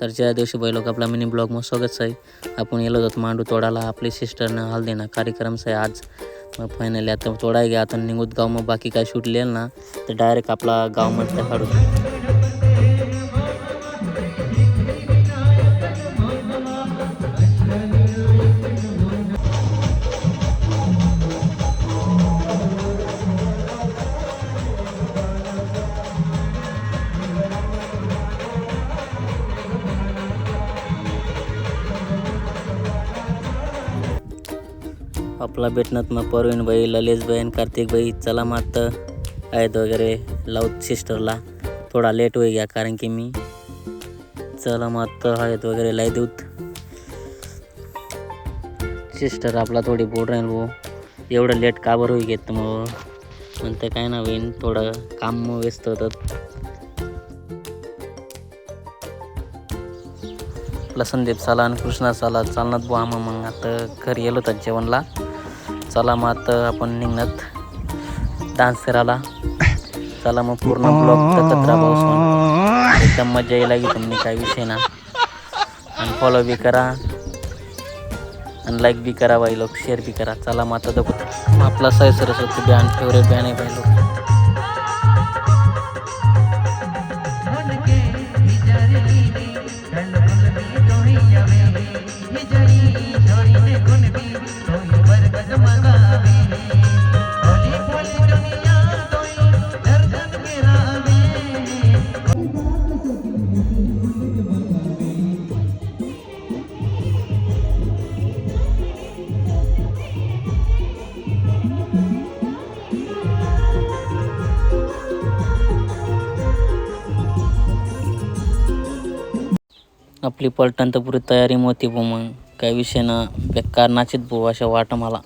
तर ज्या दिवशी बैलोक आपला मिनी ब्लॉगमध्ये स्वागत आहे. आपण गेलो होतो मांडू तोडाला. आपली सिस्टरनं हल्दीना कार्यक्रम आहे आज. मग फायनली आता तोडाय घ्या आता निघूत गाव. मग बाकी काय शूट लिहिलं ना तर डायरेक्ट आपला गावमधला काढू. आपला भेटण्यात मग परवीन भाई, ललेश भाई आणि कार्तिक भाई. चला मग आता आहेत वगैरे लावत सिस्टरला. थोडा लेट होई गया कारण की मी चला मग आता आहेत वगैरे लाई देऊत. सिस्टर आपला थोडी बोल राहील भाऊ एवढं लेट का बरं होई घेत. मग म्हणते काय ना होईन थोडं काम व्यस्त होतात. आपला संदीप साला आणि कृष्णा साला चालणार बुवा. मग आता घरी गेलो तर जेवणला. चला मग आता आपण निघणार डान्स करायला. चला मग पूर्ण ब्लॉग तकत राहा. एकदम मजा यायला की तुम्ही काय विषय ना. आणि फॉलो बी करा आणि लाईक बी करा बाई लोक, शेअर बी करा. चला मग आता दाखवतो आपला Sai Saraswati band favourite band आहे बाई लोक. आपली पलटण तर पुरी तयारी होती भाऊ. मग काही विषय ना बेकार नाचित भाऊ अशा वाट मला.